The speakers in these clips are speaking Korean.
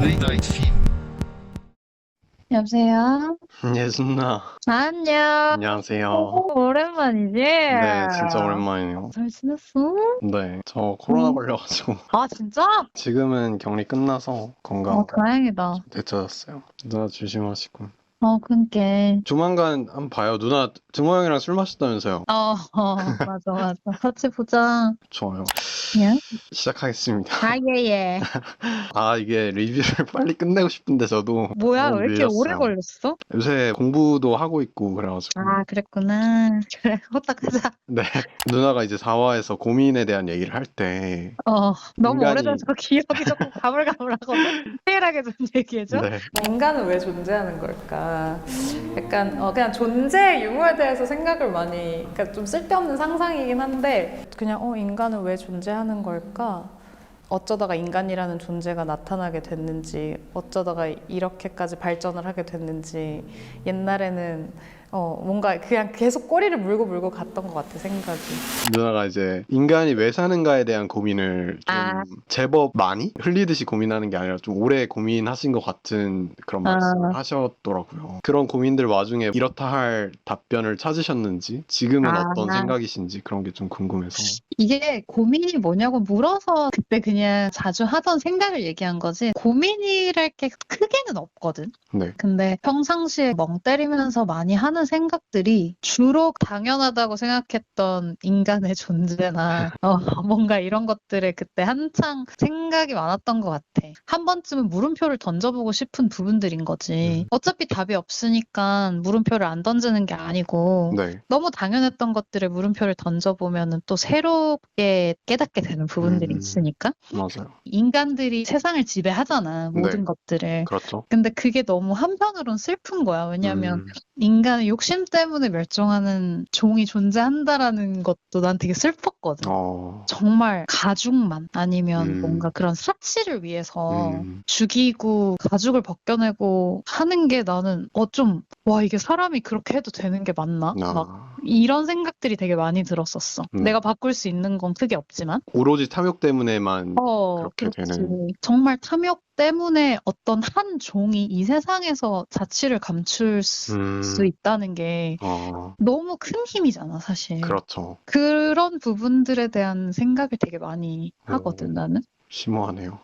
Late Night Feed. 여보세요? 예순나, 안녕. 안녕하세요. 오랜만이지? 네, 진짜 오랜만이에요. 잘 지냈어? 네, 저 코로나 음. 걸려가지고 아, 진짜? 지금은 격리 끝나서 건강 다행이다. 되찾았어요. 누나 조심하시고. 그니까. 조만간 한번 봐요. 누나 등호 형이랑 술 마셨다면서요. 맞아. 같이 보자. 좋아요. 예? 시작하겠습니다. 예. 이게 리뷰를 빨리 끝내고 싶은데 저도 뭐야, 너무 왜 이렇게 오래 밀렸어요. 걸렸어? 요새 공부도 하고 있고 그래가지고. 그랬구나. 그래, 후딱 하자. 네, 누나가 이제 4화에서 고민에 대한 얘기를 할 때 너무 인간이- 오래돼서 기억이 조금 가물가물하거든? 디테일하게 좀 얘기해줘. 네, 인간은 왜 존재하는 걸까? 약간 그냥 존재 유무에 대해서 생각을 많이, 그러니까 좀 쓸데없는 상상이긴 한데 그냥 인간은 왜 존재하는 걸까? 어쩌다가 인간이라는 존재가 나타나게 됐는지, 어쩌다가 이렇게까지 발전을 하게 됐는지, 옛날에는 뭔가 그냥 계속 꼬리를 물고 갔던 것 같아, 생각이. 누나가 이제 인간이 왜 사는가에 대한 고민을 좀 제법 많이 흘리듯이 고민하는 게 아니라 좀 오래 고민하신 것 같은 그런 말씀을 하셨더라고요. 그런 고민들 와중에 이렇다 할 답변을 찾으셨는지, 지금은 어떤 생각이신지 그런 게 좀 궁금해서. 이게 고민이 뭐냐고 물어서 그때 그냥 자주 하던 생각을 얘기한 거지, 고민이랄 게 크게는 없거든. 네. 근데 평상시에 멍 때리면서 많이 하는 생각들이 주로 당연하다고 생각했던 인간의 존재나 뭔가 이런 것들에 그때 한창 생각이 많았던 것 같아. 한 번쯤은 물음표를 던져보고 싶은 부분들인 거지. 어차피 답이 없으니까 물음표를 안 던지는 게 아니고 네. 너무 당연했던 것들에 물음표를 던져보면 또 새롭게 깨닫게 되는 부분들이 있으니까. 맞아요. 인간들이 세상을 지배하잖아, 모든 네. 것들을. 그렇죠. 근데 그게 너무 한편으로는 슬픈 거야. 왜냐면 인간의 욕심 때문에 멸종하는 종이 존재한다라는 것도 난 되게 슬펐거든. 정말 가죽만 아니면 뭔가 그런 사치를 위해서 죽이고 가죽을 벗겨내고 하는 게 나는 이게 사람이 그렇게 해도 되는 게 맞나? 막 이런 생각들이 되게 많이 들었었어. 내가 바꿀 수 있는 건 크게 없지만. 오로지 탐욕 때문에만 그렇게 그렇지. 되는. 정말 탐욕 때문에 어떤 한 종이 이 세상에서 자취를 감출 수 있다는 게 너무 큰 힘이잖아, 사실. 그렇죠. 그런 부분들에 대한 생각을 되게 많이 하거든, 나는. 심오하네요.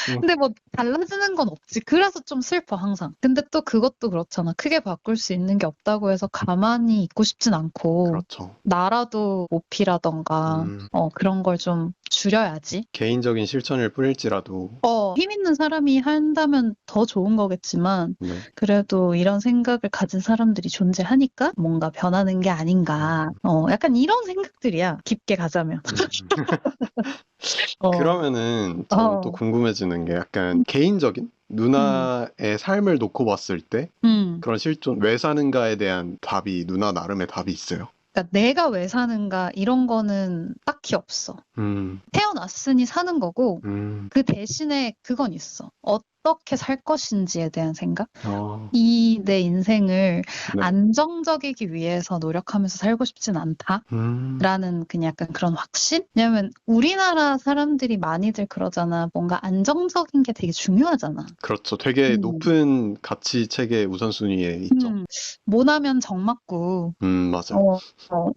근데 뭐 달라지는 건 없지. 그래서 좀 슬퍼, 항상. 근데 또 그것도 그렇잖아. 크게 바꿀 수 있는 게 없다고 해서 가만히 있고 싶진 않고. 그렇죠. 나라도 모피라던가 그런 걸 좀 줄여야지. 개인적인 실천을 뿌릴지라도. 힘 있는 사람이 한다면 더 좋은 거겠지만 네. 그래도 이런 생각을 가진 사람들이 존재하니까 뭔가 변하는 게 아닌가. 약간 이런 생각들이야. 깊게 가자면. 그러면은 저는 또 궁금해지는 게 약간 개인적인 누나의 삶을 놓고 봤을 때 그런 실존 왜 사는가에 대한 답이 누나 나름의 답이 있어요. 그러니까 내가 왜 사는가 이런 거는 딱히 없어. 태어났으니 사는 거고 그 대신에 그건 있어. 어떻게 살 것인지에 대한 생각? 이 내 인생을 네. 안정적이기 위해서 노력하면서 살고 싶진 않다. 라는 그냥 약간 그런 확신? 왜냐면 우리나라 사람들이 많이들 그러잖아. 뭔가 안정적인 게 되게 중요하잖아. 그렇죠. 되게 높은 가치 체계 우선순위에 있죠. 모나면 정 맞고 맞아요.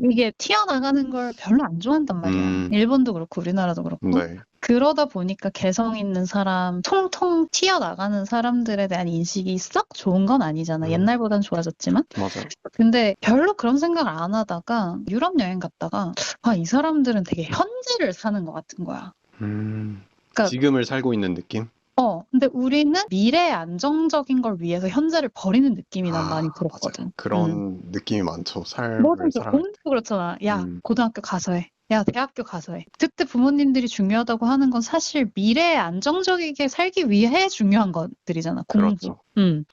이게 튀어나가는 걸 별로 안 좋아한단 말이야. 일본도 그렇고 우리나라도 그렇고. 네. 그러다 보니까 개성 있는 사람, 통통 튀어나가는 사람들에 대한 인식이 썩 좋은 건 아니잖아. 옛날보단 좋아졌지만. 맞아요. 근데 별로 그런 생각을 안 하다가 유럽 여행 갔다가 이 사람들은 되게 현재를 사는 것 같은 거야. 그러니까 지금을 살고 있는 느낌? 근데 우리는 미래의 안정적인 걸 위해서 현재를 버리는 느낌이 난 많이 들었거든. 맞아요. 그런 느낌이 많죠. 삶을 뭐든지 살아갈 때. 공부도 그렇잖아. 야, 고등학교 가서 해. 야, 대학교 가서 해. 그때 부모님들이 중요하다고 하는 건 사실 미래에 안정적이게 살기 위해 중요한 것들이잖아. 공부. 그렇죠.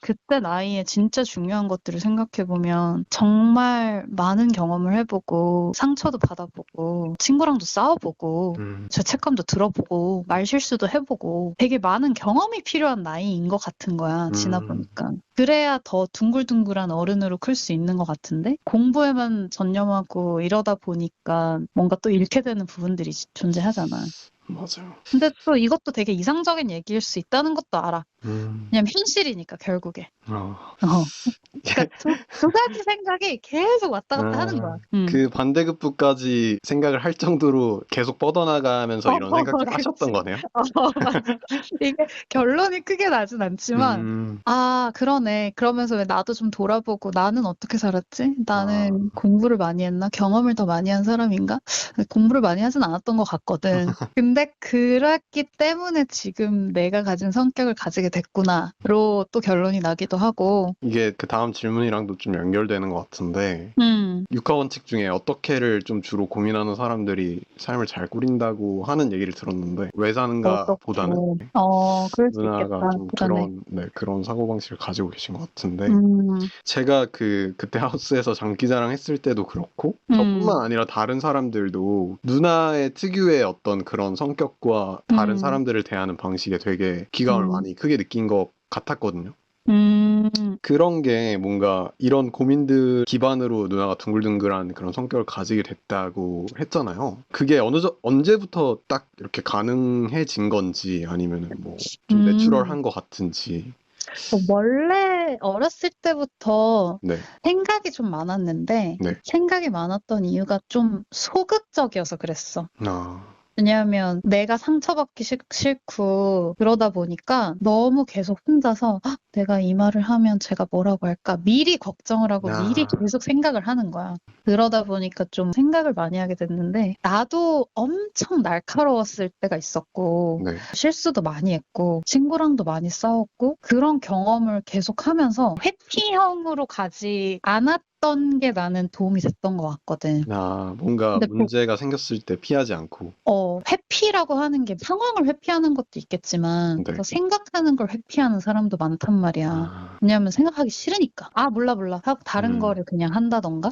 그때 나이에 진짜 중요한 것들을 생각해보면 정말 많은 경험을 해보고 상처도 받아보고 친구랑도 싸워보고 죄책감도 들어보고 말 실수도 해보고 되게 많은 경험이 필요한 나이인 것 같은 거야. 지나보니까. 그래야 더 둥글둥글한 어른으로 클 수 있는 것 같은데 공부에만 전념하고 이러다 보니까 뭔가 또 잃게 되는 부분들이 존재하잖아. 맞아요. 근데 또 이것도 되게 이상적인 얘기일 수 있다는 것도 알아. 왜냐면 현실이니까 결국에. 어. 그러니까 두 가지 생각이 계속 왔다 갔다 하는 거야. 그 반대급부까지 생각을 할 정도로 계속 뻗어나가면서 이런 생각을 하셨던 거네요. 맞아. 이게 결론이 크게 나진 않지만 아 그러네. 그러면서 왜 나도 좀 돌아보고 나는 어떻게 살았지? 나는 공부를 많이 했나? 경험을 더 많이 한 사람인가? 공부를 많이 하진 않았던 것 같거든. 근데 그랬기 때문에 지금 내가 가진 성격을 가지게 됐구나로 또 결론이 나기도 하고. 이게 그 다음 질문이랑도 좀 연결되는 것 같은데 육하 원칙 중에 어떻게를 좀 주로 고민하는 사람들이 삶을 잘 꾸린다고 하는 얘기를 들었는데 왜 사는가 보다는 그럴 수 누나가 있겠다. 좀 그런 사고방식을 가지고 계신 것 같은데 제가 그때 하우스에서 장기자랑 했을 때도 그렇고 저뿐만 아니라 다른 사람들도 누나의 특유의 어떤 그런 성격과 다른 사람들을 대하는 방식에 되게 기감을 많이 크게 느낀 것 같았거든요. 그런 게 뭔가 이런 고민들 기반으로 누나가 둥글둥글한 그런 성격을 가지게 됐다고 했잖아요. 그게 언제부터 딱 이렇게 가능해진 건지 아니면 뭐 좀 내추럴한 것 같은지. 원래 어렸을 때부터 네. 생각이 좀 많았는데 네. 생각이 많았던 이유가 좀 소극적이어서 그랬어. 아. 왜냐하면 내가 상처받기 싫고 그러다 보니까 너무 계속 혼자서 내가 이 말을 하면 제가 뭐라고 할까 미리 걱정을 하고 미리 계속 생각을 하는 거야. 그러다 보니까 좀 생각을 많이 하게 됐는데 나도 엄청 날카로웠을 때가 있었고 실수도 많이 했고 친구랑도 많이 싸웠고 그런 경험을 계속 하면서 회피형으로 가지 않았던 게 나는 도움이 됐던 것 같거든. 뭔가 문제가 생겼을 때 피하지 않고. 회피라고 하는 게 상황을 회피하는 것도 있겠지만 생각하는 걸 회피하는 사람도 많단 말이야. 왜냐하면 생각하기 싫으니까. 몰라 하고 다른 거를 그냥 한다던가.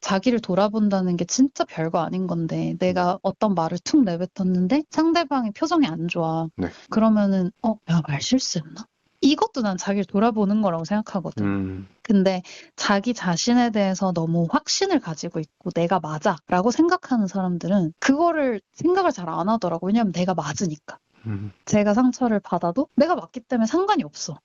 자기를 돌아본다는 게 진짜 별거 아닌 건데 내가 어떤 말을 툭 내뱉었는데 상대방의 표정이 안 좋아. 그러면은 내가 말 실수했나? 이것도 난 자기를 돌아보는 거라고 생각하거든. 근데 자기 자신에 대해서 너무 확신을 가지고 있고 내가 맞아 라고 생각하는 사람들은 그거를 생각을 잘 안 하더라고. 왜냐면 내가 맞으니까. 제가 상처를 받아도 내가 맞기 때문에 상관이 없어.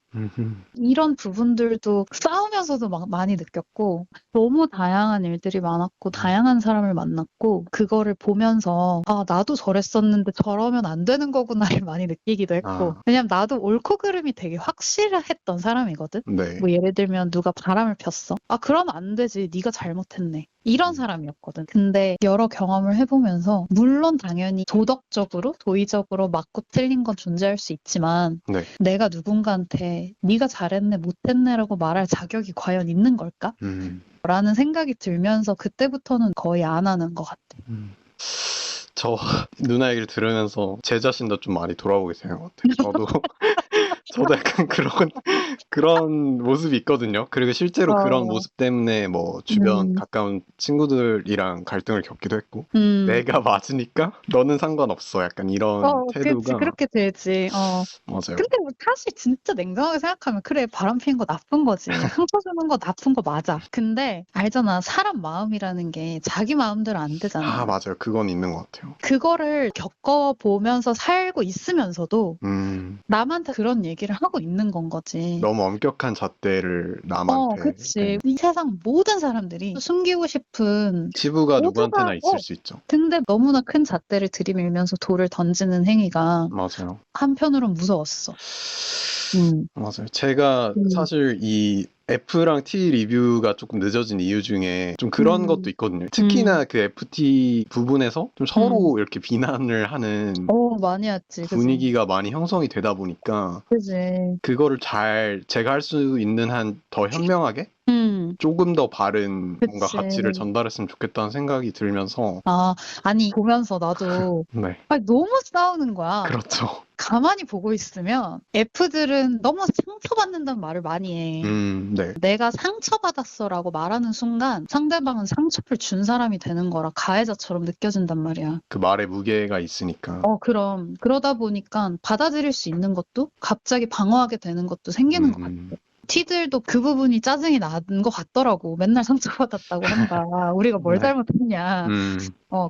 이런 부분들도 싸우면서도 많이 느꼈고 너무 다양한 일들이 많았고 다양한 사람을 만났고 그거를 보면서 나도 저랬었는데 저러면 안 되는 거구나를 많이 느끼기도 했고 왜냐면 나도 옳고 그름이 되게 확실했던 사람이거든. 뭐 예를 들면 누가 바람을 폈어. 그러면 안 되지. 네가 잘못했네. 이런 사람이었거든. 근데 여러 경험을 해보면서 물론 당연히 도덕적으로 도의적으로 맞고 틀린 건 존재할 수 있지만 내가 누군가한테 네가 잘했네 못했네라고 말할 자격이 과연 있는 걸까? 라는 생각이 들면서 그때부터는 거의 안 하는 것 같아. 저 누나 얘기를 들으면서 제 자신도 좀 많이 돌아보게 되는 것 같아요. 저도 약간 그런 모습이 있거든요. 그리고 실제로 그런 모습 때문에 뭐 주변 가까운 친구들이랑 갈등을 겪기도 했고 내가 맞으니까 너는 상관없어. 약간 이런 태도가. 그렇지, 그렇게 되지. 맞아요. 근데 뭐 사실 진짜 냉정하게 생각하면 그래 바람 피는 거 나쁜 거지. 상처 주는 거 나쁜 거 맞아. 근데 알잖아. 사람 마음이라는 게 자기 마음대로 안 되잖아. 맞아요. 그건 있는 것 같아요. 그거를 겪어보면서 살고 있으면서도 남한테 그런 얘기를 하고 있는 건 거지. 너무 엄격한 잣대를 남한테. 그치. 이 세상 모든 사람들이 숨기고 싶은 치부가 누구한테나 있을 수 있죠. 근데 너무나 큰 잣대를 들이밀면서 돌을 던지는 행위가 맞아요. 한편으로는 무서웠어. 맞아요. 제가 사실 이 F랑 T 리뷰가 조금 늦어진 이유 중에 좀 그런 것도 있거든요. 특히나 그 FT 부분에서 좀 서로 이렇게 비난을 하는 많이 했지. 분위기가 많이 형성이 되다 보니까 그치. 그거를 제가 할 수 있는 한 더 현명하게 조금 더 바른 뭔가 가치를 전달했으면 좋겠다는 생각이 들면서 아니 보면서 나도 너무 싸우는 거야. 그렇죠. 가만히 보고 있으면 F들은 너무 상처받는다는 말을 많이 해. 내가 상처받았어라고 말하는 순간 상대방은 상처를 준 사람이 되는 거라 가해자처럼 느껴진단 말이야. 그 말에 무게가 있으니까. 그럼 그러다 보니까 받아들일 수 있는 것도 갑자기 방어하게 되는 것도 생기는 것 같아. T들도 그 부분이 짜증이 난 것 같더라고. 맨날 상처받았다고 한다. 우리가 뭘 잘못했냐.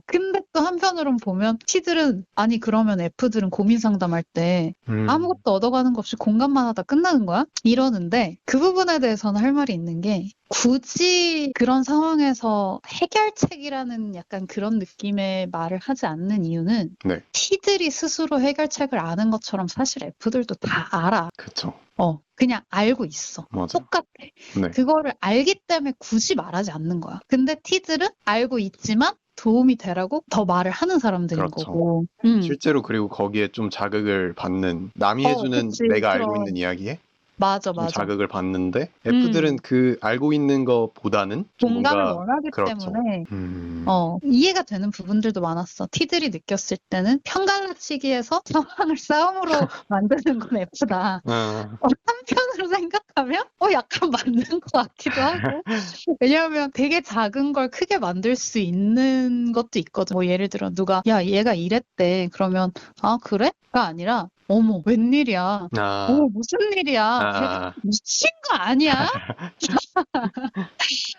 근데 또 한편으론 보면 T들은 아니 그러면 F들은 고민 상담할 때 아무것도 얻어가는 거 없이 공감만 하다 끝나는 거야? 이러는데 그 부분에 대해서는 할 말이 있는 게 굳이 그런 상황에서 해결책이라는 약간 그런 느낌의 말을 하지 않는 이유는 네. T들이 스스로 해결책을 아는 것처럼 사실 F들도 다 알아. 그쵸. 그냥 알고 있어. 맞아. 똑같아. 네. 그거를 알기 때문에 굳이 말하지 않는 거야. 근데 T들은 알고 있지만 도움이 되라고 더 말을 하는 사람들인 그렇죠. 거고. 실제로 그리고 거기에 좀 자극을 받는 남이 해주는 그치. 내가 알고 그럼. 있는 이야기에 맞아, 좀 맞아. 자극을 받는데 F들은 그 알고 있는 것보다는 좀 공감을 뭔가 원하기 그렇죠. 때문에 이해가 되는 부분들도 많았어. T들이 느꼈을 때는 편갈라치기에서 상황을 싸움으로 만드는 건 F다. 한편으로 생각하면 약간 맞는 것 같기도 하고. 왜냐하면 되게 작은 걸 크게 만들 수 있는 것도 있거든. 뭐 예를 들어 누가 야 얘가 이랬대. 그러면 아 그래?가 아니라 어머 웬일이야. 어머 무슨 일이야. 걔 미친 거 아니야?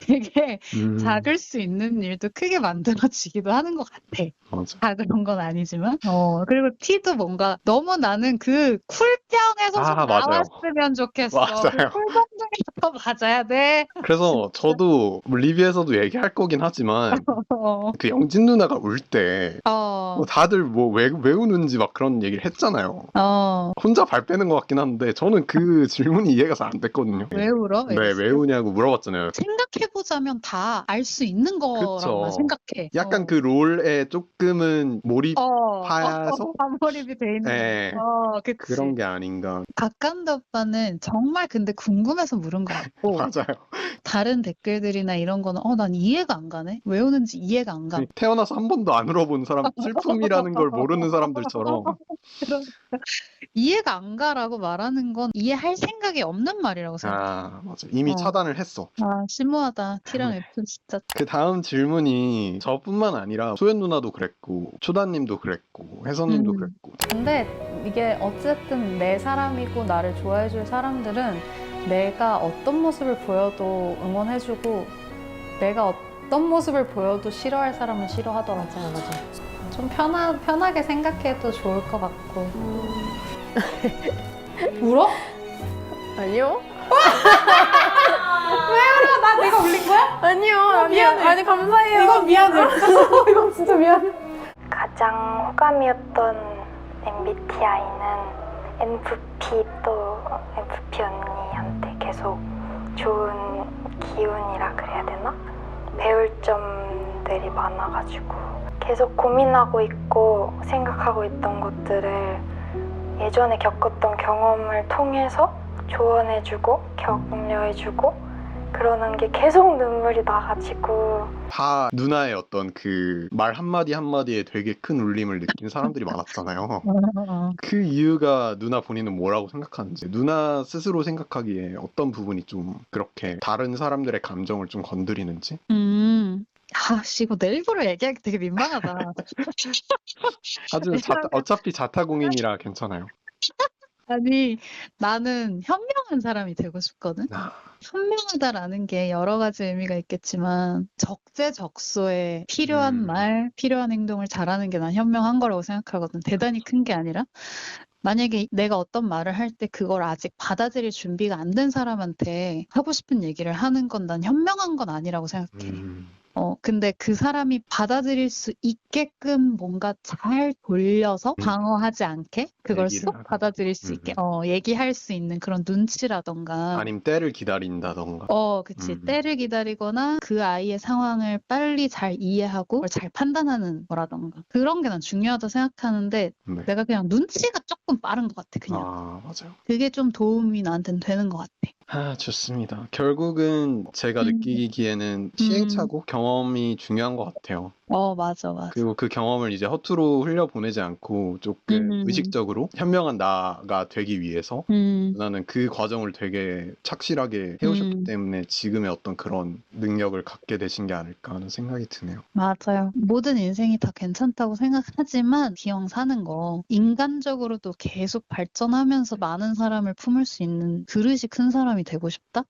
되게 작을 수 있는 일도 크게 만들어지기도 하는 것 같아. 맞아. 다 그런 건 아니지만. 그리고 T도 뭔가 너무 나는 그 쿨병에서 좀 맞아요. 나왔으면 좋겠어. 맞아요. 그 쿨병에서 맞아야 돼. 그래서 저도 뭐 리뷰에서도 얘기할 거긴 하지만 그 영진 누나가 울 때 다들 뭐 왜 우는지 막 그런 얘기를 했잖아요. 혼자 발 빼는 것 같긴 한데 저는 그 질문이 이해가 잘 안 됐거든요. 왜 울어? 네, 왜 우냐고 물어봤잖아요. 생각해보자면 다 알 수 있는 거라고 난 생각해. 약간 그 롤에 조금은 몰입하여서 몰입이 돼 있는 네, 그치. 그런 게 아닌가. 박감도 오빠는 정말 근데 궁금해서 물은 것 같고 맞아요. 다른 댓글들이나 이런 거는 난 이해가 안 가네. 왜 우는지 이해가 안 가. 태어나서 한 번도 안 울어본 사람, 슬픔이라는 걸 모르는 사람들처럼. 그러니까 이해가 안 가라고 말하는 건 이해할 생각이 없는 말이라고 생각해. 맞아. 이미 차단을 했어. 심오하다. T랑 F 진짜. 그 다음 질문이 저뿐만 아니라 소연 누나도 그랬고 초다님도 그랬고 혜선님도 그랬고. 근데 이게 어쨌든 내 사람이고 나를 좋아해줄 사람들은 내가 어떤 모습을 보여도 응원해주고 내가 어떤 모습을 보여도 싫어할 사람은 싫어하더라고. 좀 편하게 생각해도 좋을 것 같고. 울어? 아니요. 왜 울어? 내가 울린 거야? 아니요. 미안해. 아니 감사해요. 이건 미안해. 이건 진짜 미안해. 가장 호감이었던 MBTI는 NFP 또 FP 언니한테 계속 좋은 기운이라 그래야 되나? 배울 점들이 많아가지고 계속 고민하고 있고 생각하고 있던 것들을 예전에 겪었던 경험을 통해서 조언해주고 격려해주고 그러는 게 계속 눈물이 나가지고 다 누나의 어떤 그 말 한마디 한마디에 되게 큰 울림을 느낀 사람들이 많았잖아요. 그 이유가 누나 본인은 뭐라고 생각하는지, 누나 스스로 생각하기에 어떤 부분이 좀 그렇게 다른 사람들의 감정을 좀 건드리는지? 이거 내 일부러 얘기하기 되게 민망하다. 하지만 어차피 자타공인이라 괜찮아요. 아니, 나는 현명한 사람이 되고 싶거든? 현명하다라는 게 여러 가지 의미가 있겠지만, 적재적소에 필요한 말, 필요한 행동을 잘하는 게 난 현명한 거라고 생각하거든. 대단히 큰 게 아니라. 만약에 내가 어떤 말을 할 때 그걸 아직 받아들일 준비가 안 된 사람한테 하고 싶은 얘기를 하는 건 난 현명한 건 아니라고 생각해. 근데 그 사람이 받아들일 수 있게끔 뭔가 잘 돌려서 방어하지 않게 그걸 쏙 받아들일 수 있게 얘기할 수 있는 그런 눈치라던가 아니면 때를 기다린다던가. 그치. 때를 기다리거나 그 아이의 상황을 빨리 잘 이해하고 그걸 잘 판단하는 거라던가 그런 게 난 중요하다고 생각하는데 네. 내가 그냥 눈치가 조금 빠른 것 같아 그냥. 맞아요. 그게 좀 도움이 나한테는 되는 것 같아. 좋습니다. 결국은 제가 느끼기에는 시행착오 경험이 중요한 것 같아요. 맞아. 그리고 그 경험을 이제 허투루 흘려보내지 않고 조금 의식적으로 현명한 나가 되기 위해서 누나는 그 과정을 되게 착실하게 해오셨기 때문에 지금의 어떤 그런 능력을 갖게 되신 게 아닐까 하는 생각이 드네요. 맞아요. 모든 인생이 다 괜찮다고 생각하지만 기왕 사는 거 인간적으로도 계속 발전하면서 많은 사람을 품을 수 있는 그릇이 큰 사람이 되고 싶다?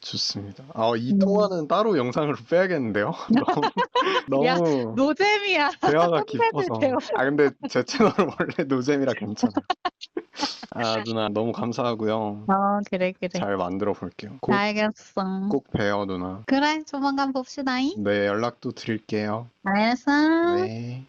좋습니다. 이 통화는 따로 영상으로 빼야겠는데요? 너무 야, 너무 노잼이야. 대화가 선배들 깊어서. 대화. 근데 제 채널은 원래 노잼이라 괜찮아요. 누나 너무 감사하고요. 그래, 그래. 잘 만들어 볼게요. 꼭, 알겠어. 꼭 봬요, 누나. 그래, 조만간 봅시다잉. 네, 연락도 드릴게요. 알겠어. 네.